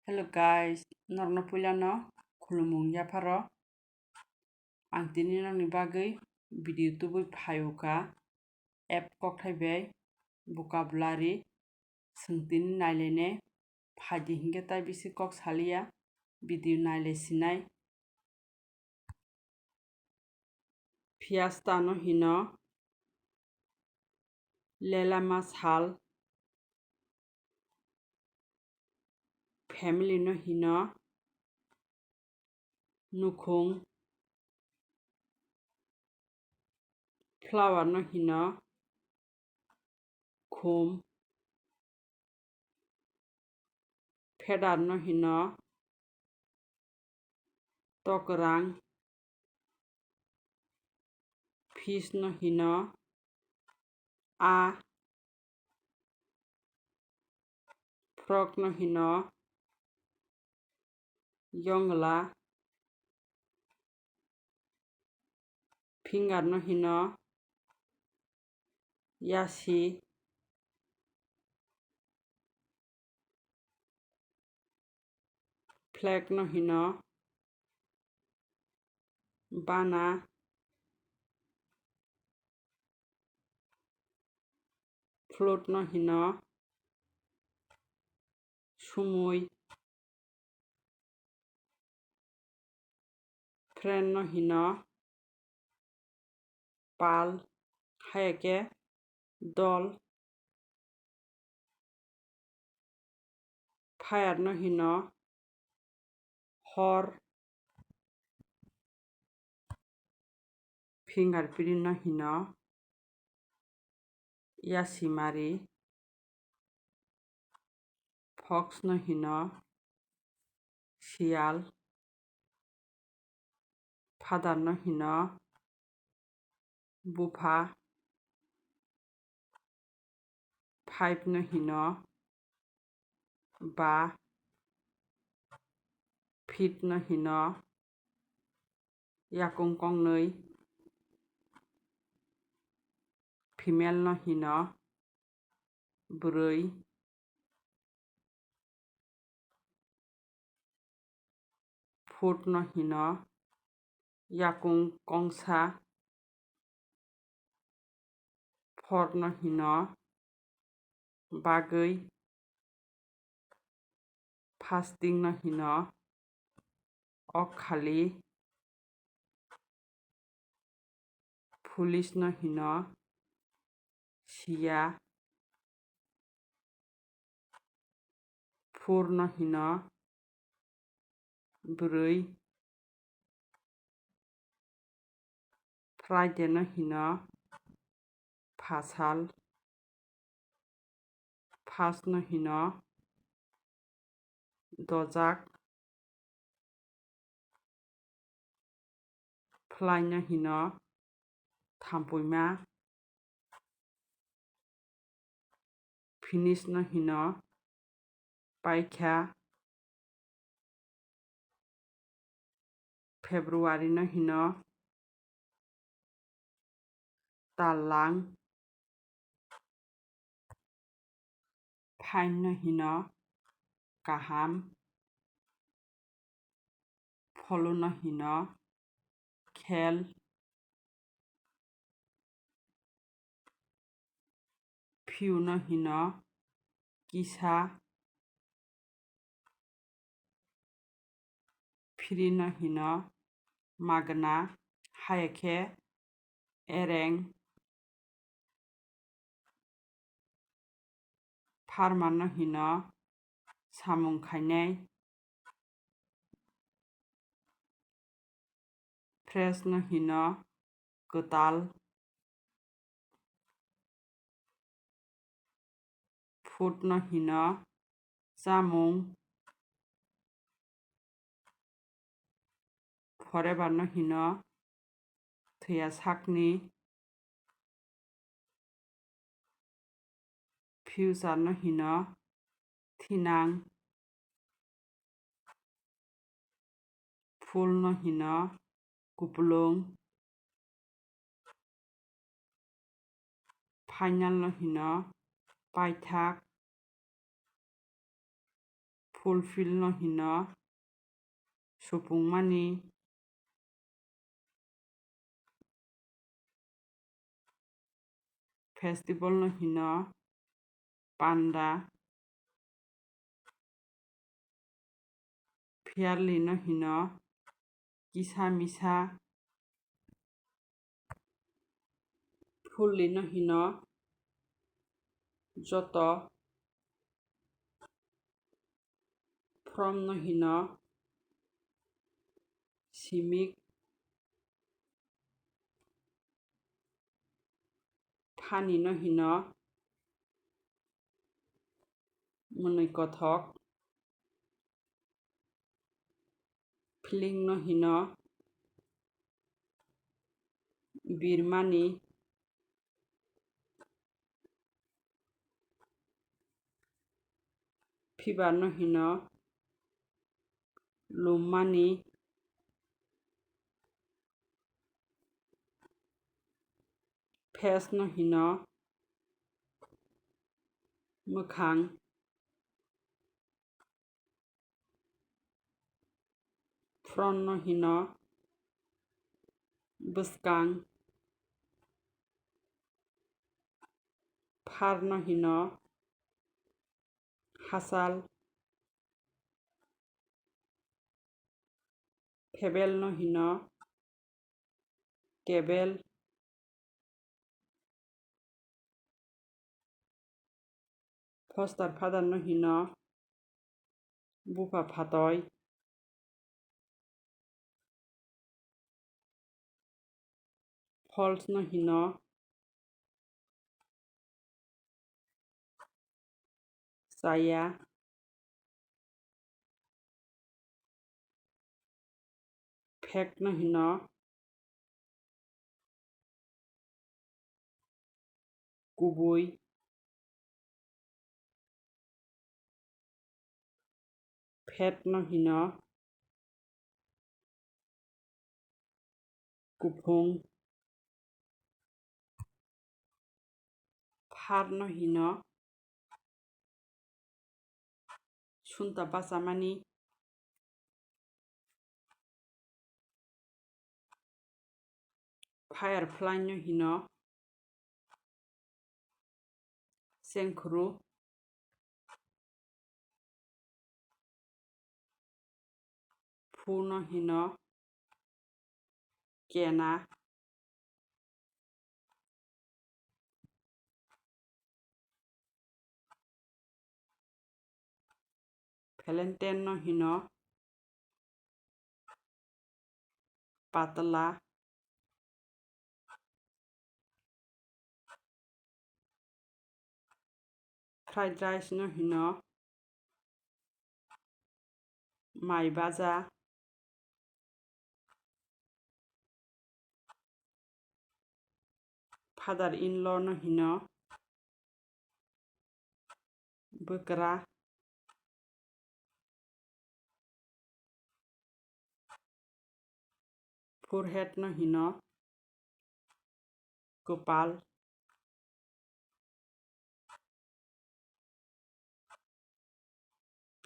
Hello guys, norno puilano khulumung yaparo. Ang tini nangni bagui video tubui phayuka app kokthaibei vocabulary sungtini nailene phaidi hingke tai bisi kok salia video nailai sinai. Fiesta no hino lelama sal family no hino nukhung flower no hino khum feather no hino tokrang fish no hino a frog no hino yongla finger no hino yasi flag no hino bana float no hino sumui friend no hino pal hayake dol fire no hino hor fingerprint no hino yasimari fox no hino sial father no hino bufa five no hino ba feet no hino yakung kongnoi female no hino broi foot no hino yakung kongsa four no hino bagui fasting no hino okhali police no hino sia four no hino broi Friday no hino fasal fast no hino dojak fly no hino thampoima finish no hino paikha February no hino talang fine no hino kaham follow no hino khel few no hino kisa free no hino magna hayake ereng farmer no hino samung khainai fresh no hino gotal food no hino jamung forever no hino thya sakni future no hino thinang full no hino kupulung final no hino paithak fulfill no hino supungmani festival no hino panda fairly no hino kisa misa fully no hino joto from no hino simik phani no hino munui kothok feeling no hino birmani fever no hino lummani face no hino mokhang front no hino bwskang phar no hino hasal phebel no hino tebel foster father no hino bupa phatoi false no hino saya fake no hino kubui fat no hino kuphung phar no hino sunta basamani firefly no hino sengkhru phu no hino kena valentine no hino patla fried rice no hino mai baja father in law no hino bwkra forehead no hino kopal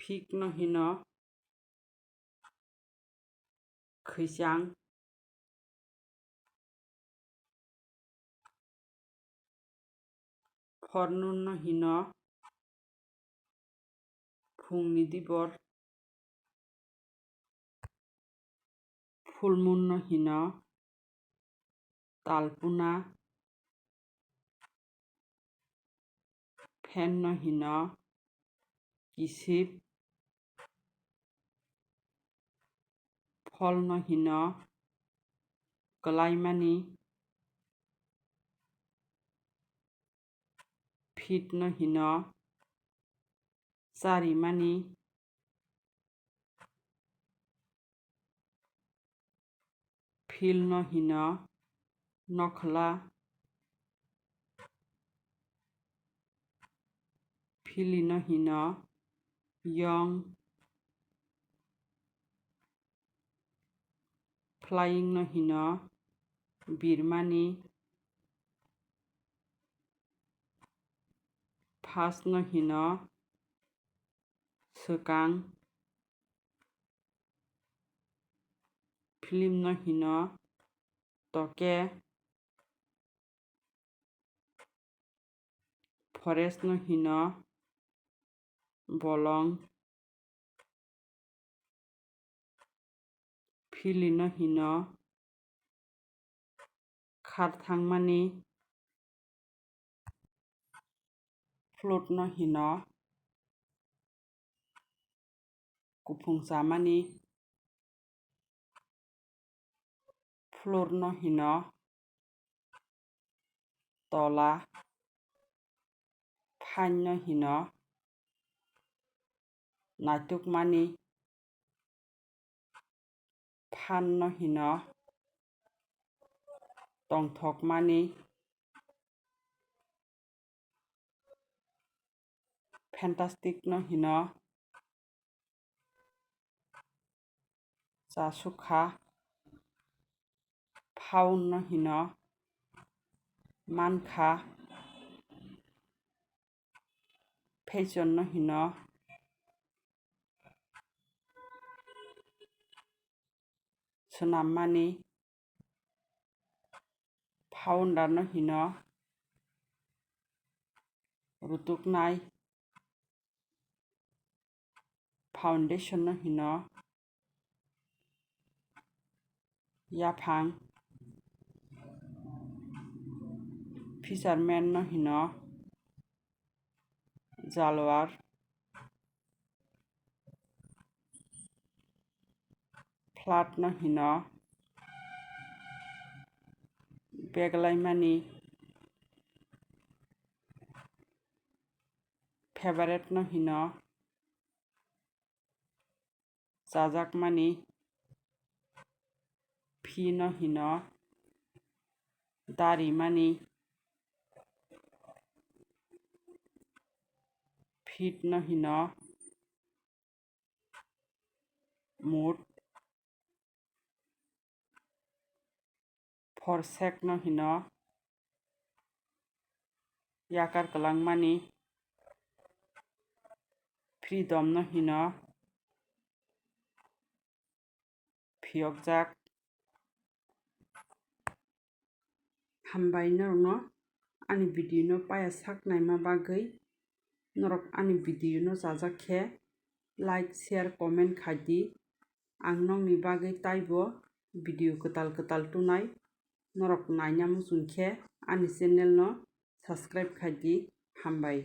fig no hino khwisang fornoon no hino phungni dibor full moon no hino talpuna fan no hino kisip phol no hino kalaimani fit no hino sarimani fil no hino nokhla fili no hino young flying no hino birmani fast no hino swkang film no hino toke forest no hino bolong phili no hino khar thangmani float no hino kuphung chamani floor no hino tola phain no hino naitukmani phan no hino tongthokmani fantastic no hino chasukha phaun no hino mankha fashion no hino swnammani founder no hino rutuknai foundation no hino yaphang fisherman no hino jalwar flood no hino beglaimani favorite no hino chajakmani phi no hino darimani feet no hino mood forsake no hino yakar kalangmani freedom no hino phiyokjak hambai norokno ani video no paya sak naima bagui norok ani video no chajak khe like share comment khai di ang nokni bagui taibo video kwtal kwtal tunai norok naina muchungkhe ani channel no subscribe khai di hambai।